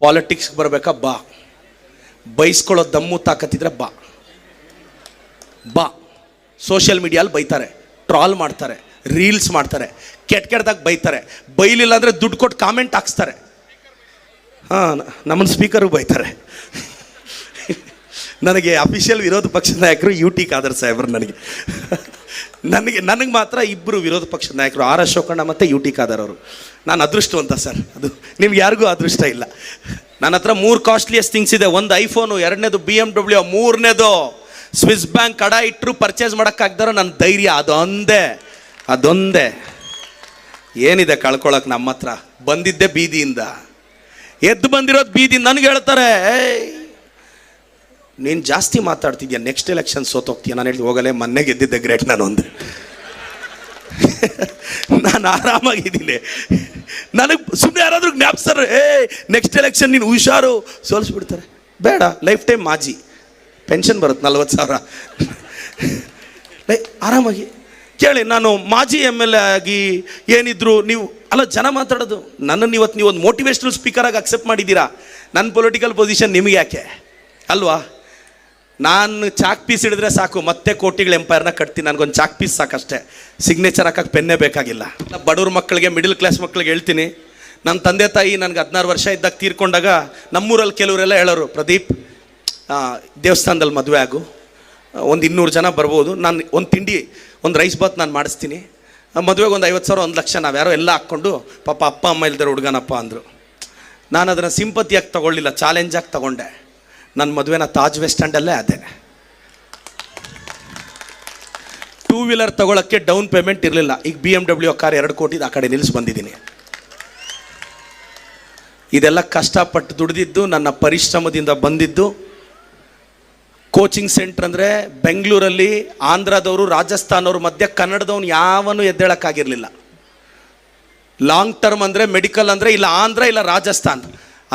ಪಾಲಿಟಿಕ್ಸ್ಗೆ ಬರಬೇಕಾ ಬಾ, ಬೈಸ್ಕೊಳ್ಳೋ ದಮ್ಮು ತಾಕತ್ತಿದ್ರೆ ಬಾ ಬಾ. ಸೋಷಿಯಲ್ ಮೀಡಿಯಲ್ಲಿ ಬೈತಾರೆ, ಟ್ರಾಲ್ ಮಾಡ್ತಾರೆ, ರೀಲ್ಸ್ ಮಾಡ್ತಾರೆ, ಕೆಟ್ಟದಾಗ ಬೈತಾರೆ, ಬೈಲಿಲ್ಲ ಅಂದರೆ ದುಡ್ಡು ಕೊಟ್ಟು ಕಾಮೆಂಟ್ ಹಾಕ್ಸ್ತಾರೆ. ಹಾಂ, ನಮ್ಮನ್ನು ಸ್ಪೀಕರು ಬೈತಾರೆ. ನನಗೆ ಅಫಿಷಿಯಲ್ ವಿರೋಧ ಪಕ್ಷದ ನಾಯಕರು UT ಖಾದರ್ ಸಾಹೇಬರು. ನನಗೆ ಮಾತ್ರ ಇಬ್ಬರು ವಿರೋಧ ಪಕ್ಷದ ನಾಯಕರು, R ಅಶೋಕಣ್ಣ ಮತ್ತು UT ಖಾದರ್ ಅವರು. ನಾನು ಅದೃಷ್ಟವಂತ ಸರ್, ಅದು ನಿಮ್ಗೆ ಯಾರಿಗೂ ಅದೃಷ್ಟ ಇಲ್ಲ. ನನ್ನ ಹತ್ರ 3 ಕಾಸ್ಟ್ಲಿಯಸ್ಟ್ ಥಿಂಗ್ಸ್ ಇದೆ. ಒಂದು ಐಫೋನು, 2ನೇದು BMW, 3ನೇದು ಸ್ವಿಸ್ ಬ್ಯಾಂಕ್ ಕಡ ಇಟ್ಟರು ಪರ್ಚೇಸ್ ಮಾಡೋಕ್ಕಾಗ್ದಾರೋ ನನ್ನ ಧೈರ್ಯ. ಅದೊಂದೇ ಏನಿದೆ ಕಳ್ಕೊಳಕ್ಕೆ ನಮ್ಮ ಹತ್ರ. ಬಂದಿದ್ದೆ ಬೀದಿಯಿಂದ, ಎದ್ದು ಬಂದಿರೋದು ಬೀದಿಯಿಂದ. ನನಗೆ ಹೇಳ್ತಾರೆ, ನೀನು ಜಾಸ್ತಿ ಮಾತಾಡ್ತಿದ್ಯಾ, ನೆಕ್ಸ್ಟ್ ಎಲೆಕ್ಷನ್ ಸೋತೋಗ್ತೀಯ. ನಾನು ಹೇಳಿ, ಹೋಗಲೇ ಮೊನ್ನೆ ಗೆದ್ದಿದ್ದೆ ಗ್ರೇಟ್ ನಾನು ಅಂದರೆ. ನಾನು ಆರಾಮಾಗಿದ್ದೀನಿ. ನನಗೆ ಸುಮ್ಮನೆ ಯಾರಾದ್ರೂ ಜ್ಞಾಪಿಸ್ತಾರೆ, ನೆಕ್ಸ್ಟ್ ಎಲೆಕ್ಷನ್ ನೀನು ಹುಷಾರು, ಸೋಲಿಸ್ಬಿಡ್ತಾರೆ. ಬೇಡ, ಲೈಫ್ ಟೈಮ್ ಮಾಜಿ ಪೆನ್ಷನ್ ಬರುತ್ತೆ 40,000. ಆರಾಮಾಗಿ ಕೇಳಿ. ನಾನು ಮಾಜಿ MLA ಆಗಿ ಏನಿದ್ರು ನೀವು ಅಲ್ಲ, ಜನ ಮಾತಾಡೋದು ನನ್ನನ್ನು ಇವತ್ತು ನೀವು ಒಂದು ಮೋಟಿವೇಶ್ನಲ್ ಸ್ಪೀಕರಾಗಿ ಅಕ್ಸೆಪ್ಟ್ ಮಾಡಿದ್ದೀರಾ. ನನ್ನ ಪೊಲಿಟಿಕಲ್ ಪೊಸಿಷನ್ ನಿಮಗೆ ಯಾಕೆ ಅಲ್ವಾ? ನಾನು ಚಾಕ್ ಪೀಸ್ ಹಿಡಿದ್ರೆ ಸಾಕು, ಮತ್ತೆ ಕೋಟಿಗಳ ಎಂಪೈರ್ನ ಕಟ್ತೀನಿ. ನನಗೊಂದು ಚಾಕ್ ಪೀಸ್ ಸಾಕಷ್ಟೇ, ಸಿಗ್ನೇಚರ್ ಹಾಕಕ್ಕೆ ಪೆನ್ನೇ ಬೇಕಾಗಿಲ್ಲ. ಬಡವ್ರ ಮಕ್ಕಳಿಗೆ, ಮಿಡಿಲ್ ಕ್ಲಾಸ್ ಮಕ್ಕಳಿಗೆ ಹೇಳ್ತೀನಿ, ನನ್ನ ತಂದೆ ತಾಯಿ ನನಗೆ 16 ವರ್ಷ ಇದ್ದಾಗ ತೀರ್ಕೊಂಡಾಗ ನಮ್ಮೂರಲ್ಲಿ ಕೆಲವರೆಲ್ಲ ಹೇಳೋರು, ಪ್ರದೀಪ್ ದೇವಸ್ಥಾನದಲ್ಲಿ ಮದುವೆ ಆಗು, ಒಂದು 200 ಜನ ಬರ್ಬೋದು, ನಾನು ಒಂದು ತಿಂಡಿ, ಒಂದು ರೈಸ್ ಬಾತ್ ನಾನು ಮಾಡಿಸ್ತೀನಿ, ಮದುವೆಗೆ ಒಂದು 50,000 1 ಲಕ್ಷ ನಾವು ಯಾರೋ ಎಲ್ಲ ಹಾಕ್ಕೊಂಡು, ಪಾಪ ಅಪ್ಪ ಅಮ್ಮ ಇಲ್ದಾರೆ ಹುಡುಗನಪ್ಪ ಅಂದರು. ನಾನು ಅದನ್ನು ಸಿಂಪತಿಯಾಗಿ ತೊಗೊಳ್ಳಿಲ್ಲ, ಚಾಲೆಂಜಾಗಿ ತೊಗೊಂಡೆ. ನನ್ನ ಮದುವೆನ ತಾಜ್ ವೆಸ್ಟ್ ಎಂಡಲ್ಲೇ ಅದೇ. 2 ವೀಲರ್ ತೊಗೊಳಕ್ಕೆ ಡೌನ್ ಪೇಮೆಂಟ್ ಇರಲಿಲ್ಲ. ಈಗ BMW ಕಾರ್ 2 ಕೋಟಿದು ಆ ಕಡೆ ನಿಲ್ಲಿಸಿ ಬಂದಿದ್ದೀನಿ. ಇದೆಲ್ಲ ಕಷ್ಟಪಟ್ಟು ದುಡಿದಿದ್ದು, ನನ್ನ ಪರಿಶ್ರಮದಿಂದ ಬಂದಿದ್ದು. ಕೋಚಿಂಗ್ ಸೆಂಟ್ರ್ ಅಂದರೆ ಬೆಂಗಳೂರಲ್ಲಿ ಆಂಧ್ರದವರು, ರಾಜಸ್ಥಾನವ್ರ ಮಧ್ಯೆ ಕನ್ನಡದವ್ನು ಯಾವನು ಎದ್ದೇಳಕ್ಕಾಗಿರಲಿಲ್ಲ. ಲಾಂಗ್ ಟರ್ಮ್ ಅಂದರೆ ಮೆಡಿಕಲ್ ಅಂದರೆ ಇಲ್ಲ ಆಂಧ್ರ ಇಲ್ಲ ರಾಜಸ್ಥಾನ್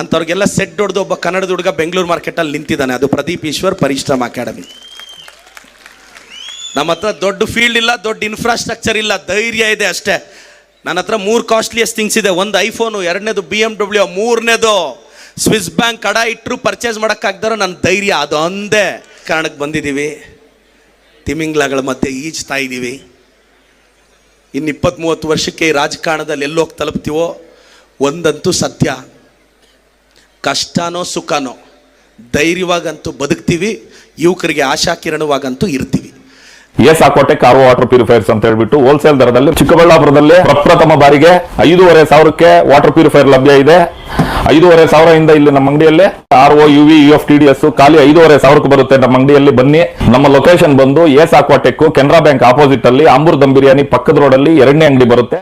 ಅಂಥವ್ರಿಗೆಲ್ಲ ಸೆಟ್ ಹೊಡೆದು ಒಬ್ಬ ಕನ್ನಡದ ಹುಡುಗ ಬೆಂಗಳೂರು ಮಾರ್ಕೆಟಲ್ಲಿ ನಿಂತಿದ್ದಾನೆ. ಅದು ಪ್ರದೀಪ್ ಈಶ್ವರ್ ಪರಿಶ್ರಮ ಅಕಾಡೆಮಿ. ನಮ್ಮ ಹತ್ರ ದೊಡ್ಡ ಫೀಲ್ಡ್ ಇಲ್ಲ, ದೊಡ್ಡ ಇನ್ಫ್ರಾಸ್ಟ್ರಕ್ಚರ್ ಇಲ್ಲ, ಧೈರ್ಯ ಇದೆ ಅಷ್ಟೇ. ನನ್ನ ಹತ್ರ 3 ಕಾಸ್ಟ್ಲಿಯಸ್ಟ್ ಥಿಂಗ್ಸ್ ಇದೆ. ಒಂದು ಐಫೋನು, 2ನೇದು BMW, 3ನೇದು ಸ್ವಿಸ್ ಬ್ಯಾಂಕ್ ಕಡ ಇಟ್ಟರು ಪರ್ಚೇಸ್ ಮಾಡೋಕ್ಕಾಗ್ದಾರೋ ನನ್ನ ಧೈರ್ಯ. ಅದೊಂದೇ ಕಾರಣಕ್ಕೆ ಬಂದಿದ್ದೀವಿ. ತಿಮಿಂಗ್ಲಗಳ ಮಧ್ಯೆ ಈಜ್ತಾ ಇದ್ದೀವಿ. ಇನ್ನು 20-30 ವರ್ಷಕ್ಕೆ ಈ ರಾಜಕಾರಣದಲ್ಲಿ ಎಲ್ಲೋಗಿ ತಲುಪ್ತೀವೋ ಒಂದಂತೂ ಸತ್ಯ, ಕಷ್ಟನೋ ಸುಖನೋ ಧೈರ್ಯವಾಗಂತೂ ಬದುಕ್ತೀವಿ, ಯುವಕರಿಗೆ ಆಶಾಕಿರಣವಾಗಂತೂ ಇರ್ತೀವಿ. ಸಾಕೋಟೆ ಕಾರ್ ವಾಟರ್ ಪ್ಯೂರಿಫೈರ್ಸ್ ಅಂತ ಹೇಳ್ಬಿಟ್ಟು ಹೋಲ್ಸೇಲ್ ದರದಲ್ಲಿ ಚಿಕ್ಕಬಳ್ಳಾಪುರದಲ್ಲಿ ಪ್ರಪ್ರಥಮ ಬಾರಿಗೆ 5,500ಕ್ಕೆ ವಾಟರ್ ಪ್ಯೂರಿಫೈರ್ ಲಭ್ಯ ಇದೆ. 5,500 ಇಲ್ಲಿ ನಮ್ಮ ಅಂಗಡಿಯಲ್ಲಿ RO UV UF TDS ಖಾಲಿ 5,500ಕ್ಕೆ ಬರುತ್ತೆ ನಮ್ಮ ಅಂಗಡಿಯಲ್ಲಿ. ಬನ್ನಿ. ನಮ್ಮ ಲೊಕೇಶನ್ ಬಂದು ಸಾಕೋಟೆಕ್ ಕೆನರಾ ಬ್ಯಾಂಕ್ ಆಪೋಸಿಟ್ ಅಲ್ಲಿ ಆಂಬೂರ್ ದಮ್ ಬಿರಿಯಾನಿ ಪಕ್ಕದ ರೋಡ್ ಅಲ್ಲಿ 2ನೇ ಅಂಗಡಿ ಬರುತ್ತೆ.